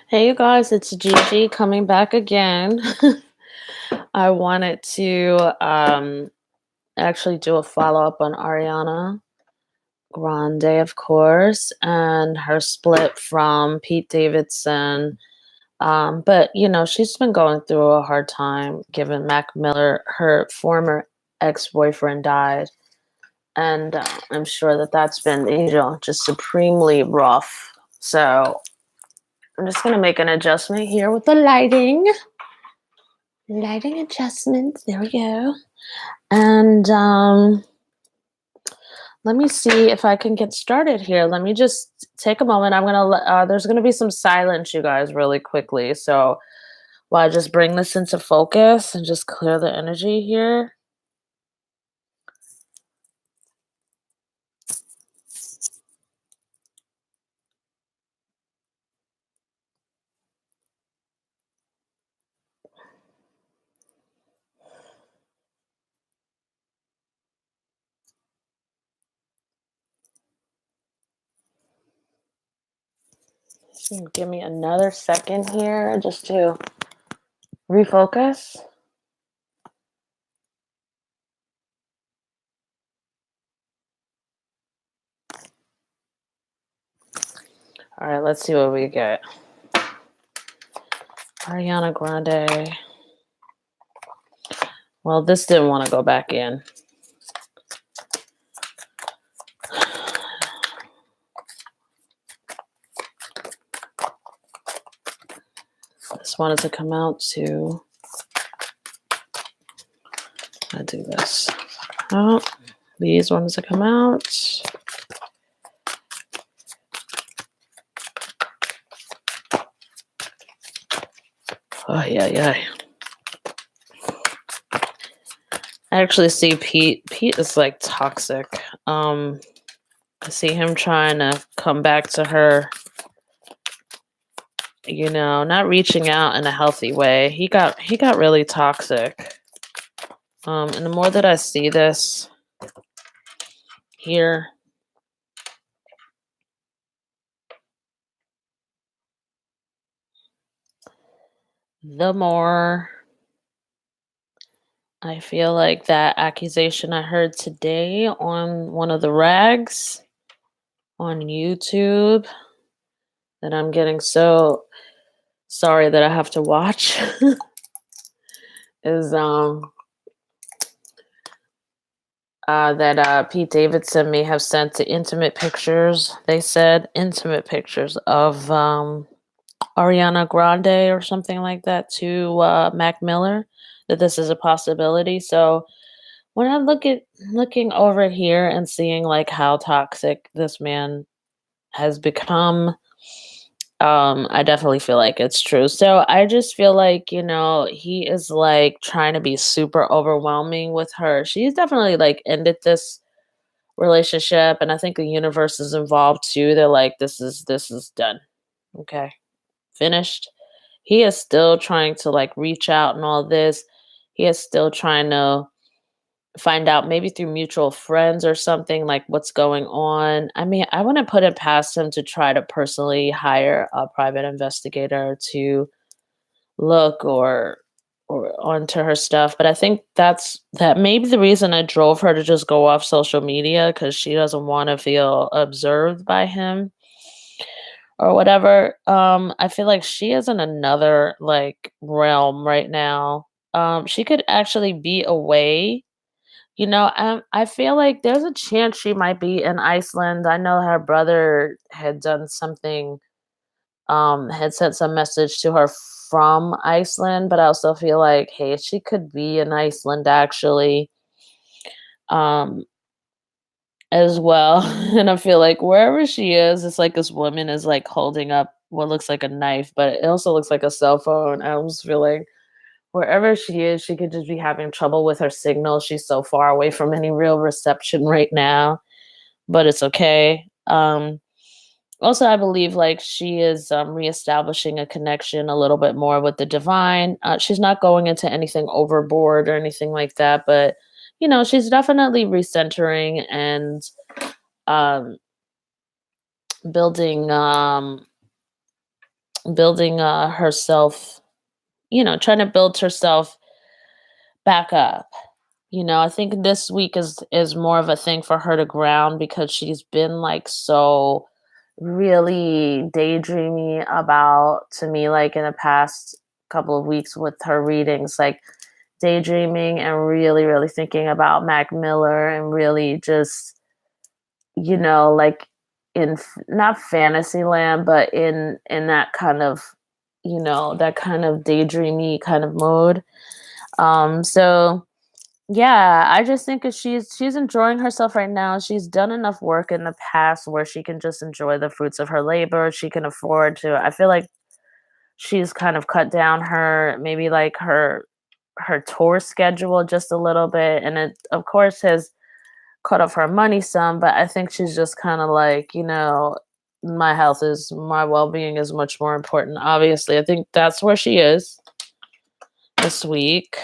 Hey you guys, it's Gigi coming back again. I wanted to actually do a follow up on Ariana Grande, of course, and her split from Pete Davidson. But she's been going through a hard time given Mac Miller, her former ex-boyfriend, died, and I'm sure that that's been just supremely rough. So I'm just gonna make an adjustment here with the lighting. Lighting adjustments. There we go. And let me see if I can get started here. Let me just take a moment. There's gonna be some silence, you guys, really quickly. So while I just bring this into focus and just clear the energy here. Give me another second here just to refocus. All right, let's see what we get. Ariana Grande. Well, this didn't want to go back in. This wanted to come out too. I do this. Oh, these ones to come out. Oh yeah. I actually see Pete. Pete is like toxic. I see him trying to come back to her. Not reaching out in a healthy way. He got really toxic. And the more that I see this here, the more I feel like that accusation I heard today on one of the rags on YouTube that I'm getting so sorry that I have to watch is that Pete Davidson may have sent to intimate pictures. They said intimate pictures of Ariana Grande or something like that to Mac Miller. That this is a possibility. So when I looking over here and seeing like how toxic this man has become, I definitely feel like it's true. So I just feel like, he is like trying to be super overwhelming with her. She's definitely like ended this relationship, and I think the universe is involved too. They're like, this is done. Okay. Finished. He is still trying to like reach out and all this. He is still trying to find out maybe through mutual friends or something like what's going on. I mean, I wouldn't put it past him to try to personally hire a private investigator to look or onto her stuff, but I think that may be the reason I drove her to just go off social media because she doesn't want to feel observed by him or whatever. I feel like she is in another like realm right now. She could actually be away. I feel like there's a chance she might be in Iceland. I know her brother had done something, had sent some message to her from Iceland, but I also feel like, hey, she could be in Iceland actually, um, as well. And I feel like wherever she is, it's like this woman is like holding up what looks like a knife, but it also looks like a cell phone. I almost feel like wherever she is, she could just be having trouble with her signal. She's so far away from any real reception right now, but it's okay. Also, I believe like she is reestablishing a connection a little bit more with the divine. She's not going into anything overboard or anything like that, but she's definitely recentering and um, building building herself, trying to build herself back up. I think this week is more of a thing for her to ground because she's been like so really daydreamy about to me like in the past couple of weeks with her readings, like daydreaming and really really thinking about Mac Miller and really just like in not fantasy land but in that kind of that kind of daydreamy kind of mode. So yeah, I just think that she's enjoying herself right now. She's done enough work in the past where she can just enjoy the fruits of her labor. She can afford to. I feel like she's kind of cut down her maybe like her tour schedule just a little bit, and it of course has cut off her money some. But I think she's just kind of like my well-being is much more important. Obviously, I think that's where she is this week,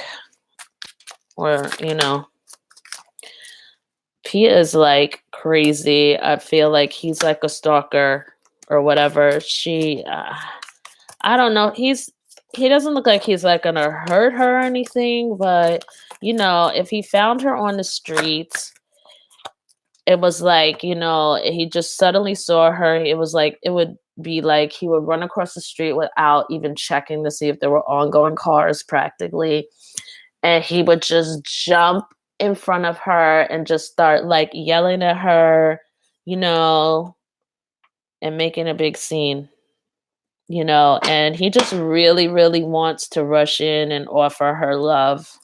where Pete is like crazy. I feel like he's like a stalker or whatever. I don't know. He doesn't look like he's like gonna hurt her or anything, but if he found her on the streets, it was like, he just suddenly saw her. It was like it would be like he would run across the street without even checking to see if there were ongoing cars practically. And he would just jump in front of her and just start like yelling at her, you know, and making a big scene, and he just really, really wants to rush in and offer her love.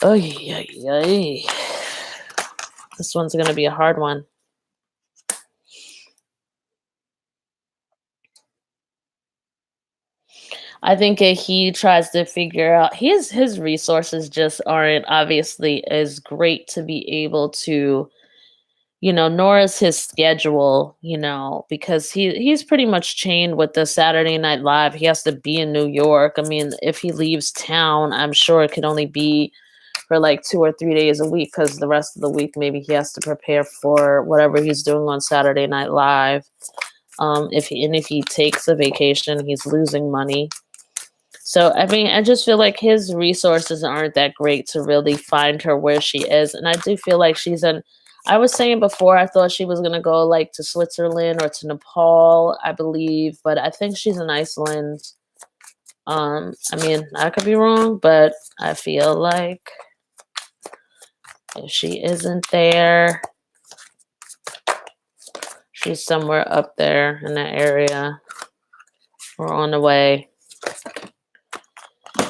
Oh, yeah, yeah. This one's going to be a hard one. I think that he tries to figure out his resources just aren't obviously as great to be able to, nor is his schedule, because he's pretty much chained with the Saturday Night Live. He has to be in New York. I mean, if he leaves town, I'm sure it could only be for like 2 or 3 days a week because the rest of the week maybe he has to prepare for whatever he's doing on Saturday Night Live. If he takes a vacation, he's losing money. So, I mean, I just feel like his resources aren't that great to really find her where she is. And I do feel like I was saying before, I thought she was going to go like to Switzerland or to Nepal, I believe, but I think she's in Iceland. I mean, I could be wrong, but I feel like if she isn't there, she's somewhere up there in that area or on the way.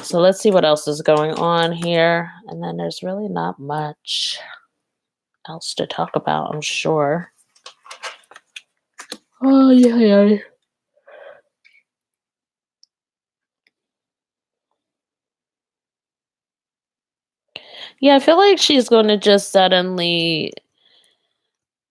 So let's see what else is going on here. And then there's really not much else to talk about, I'm sure. Oh, yeah. Yeah, I feel like she's going to just suddenly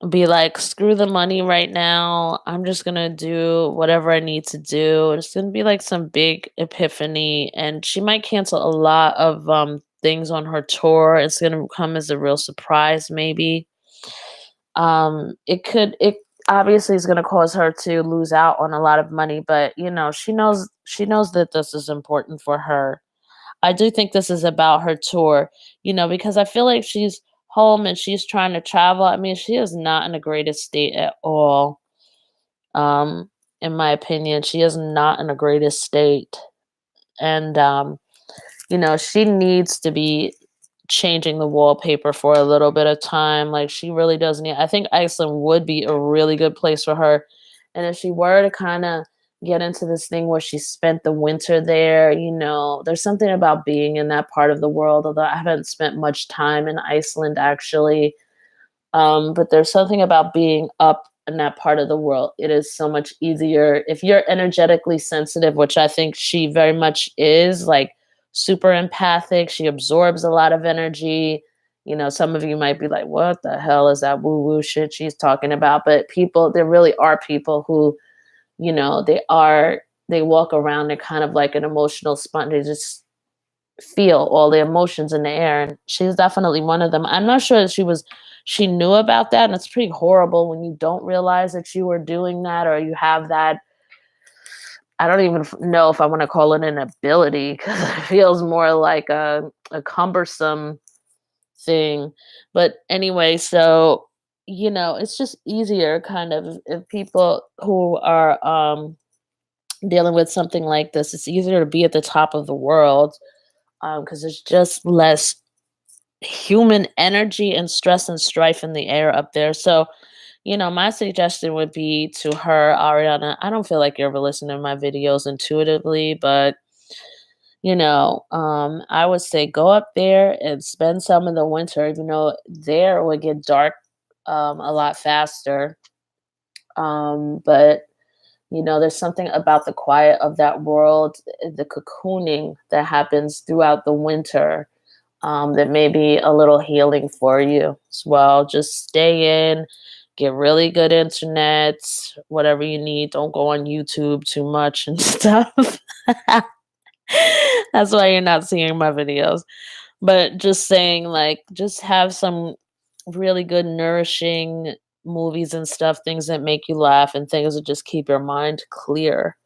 be like, screw the money right now. I'm just going to do whatever I need to do. It's going to be like some big epiphany. And she might cancel a lot of things on her tour. It's going to come as a real surprise, maybe. It obviously is going to cause her to lose out on a lot of money, but she knows that this is important for her. I do think this is about her tour, because I feel like she's home and she's trying to travel. I mean, she is not in the greatest state at all. In my opinion, she is not in the greatest state. And she needs to be changing the wallpaper for a little bit of time. Like she really does need. I think Iceland would be a really good place for her. And if she were to kind of get into this thing where she spent the winter there, there's something about being in that part of the world, although I haven't spent much time in Iceland actually. But there's something about being up in that part of the world. It is so much easier if you're energetically sensitive, which I think she very much is, like super empathic. She absorbs a lot of energy. Some of you might be like, what the hell is that woo woo shit she's talking about? But there really are people who, they walk around, they're kind of like an emotional sponge. They just feel all the emotions in the air, and she's definitely one of them. I'm not sure that she knew about that, and it's pretty horrible when you don't realize that you were doing that or you have that I don't even know if I want to call it an ability because it feels more like a cumbersome thing. But anyway, so it's just easier kind of if people who are dealing with something like this, it's easier to be at the top of the world because there's just less human energy and stress and strife in the air up there. So, my suggestion would be to her, Ariana. I don't feel like you ever listen to my videos intuitively, but I would say go up there and spend some of the winter, even though there it would get dark a lot faster. But there's something about the quiet of that world, the cocooning that happens throughout the winter, that may be a little healing for you as well. Just stay in, get really good internet, whatever you need. Don't go on YouTube too much and stuff. That's why you're not seeing my videos. But just saying, like, just have some really good, nourishing movies and stuff, things that make you laugh and things that just keep your mind clear.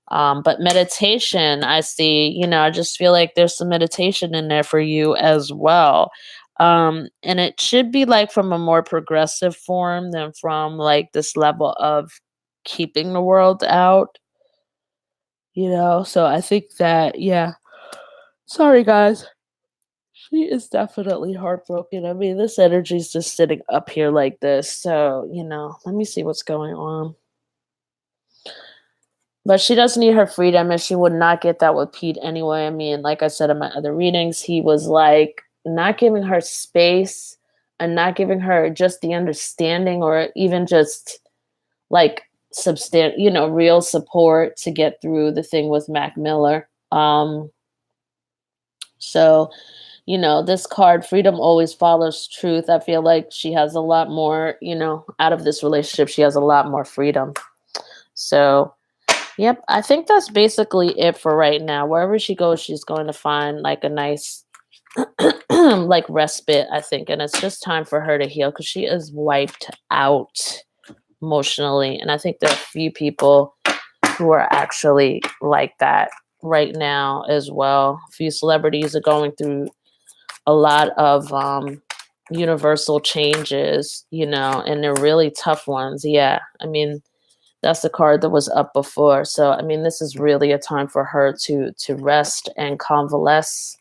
But meditation, I see, I just feel like there's some meditation in there for you as well. And it should be like from a more progressive form than from like this level of keeping the world out, So I think that, yeah. Sorry, guys. She is definitely heartbroken. I mean, this energy's just sitting up here like this. So, let me see what's going on. But she does need her freedom, and she would not get that with Pete anyway. I mean, like I said in my other readings, he was like not giving her space and not giving her just the understanding or even just like real support to get through the thing with Mac Miller. So, this card, freedom always follows truth. I feel like she has a lot more, out of this relationship, she has a lot more freedom. So, yep, I think that's basically it for right now. Wherever she goes, she's going to find like a nice like respite, I think. And it's just time for her to heal because she is wiped out emotionally. And I think there are a few people who are actually like that right now as well. A few celebrities are going through a lot of universal changes, and they're really tough ones. Yeah. I mean, that's the card that was up before. So I mean, this is really a time for her to rest and convalesce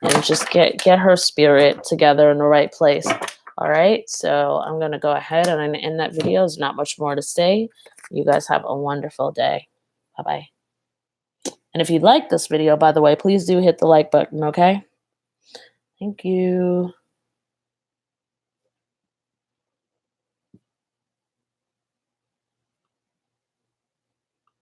and just get her spirit together in the right place. All right. So I'm gonna go ahead and end that video. There's not much more to say. You guys have a wonderful day. Bye-bye. And if you like this video, by the way, please do hit the like button, okay? Thank you.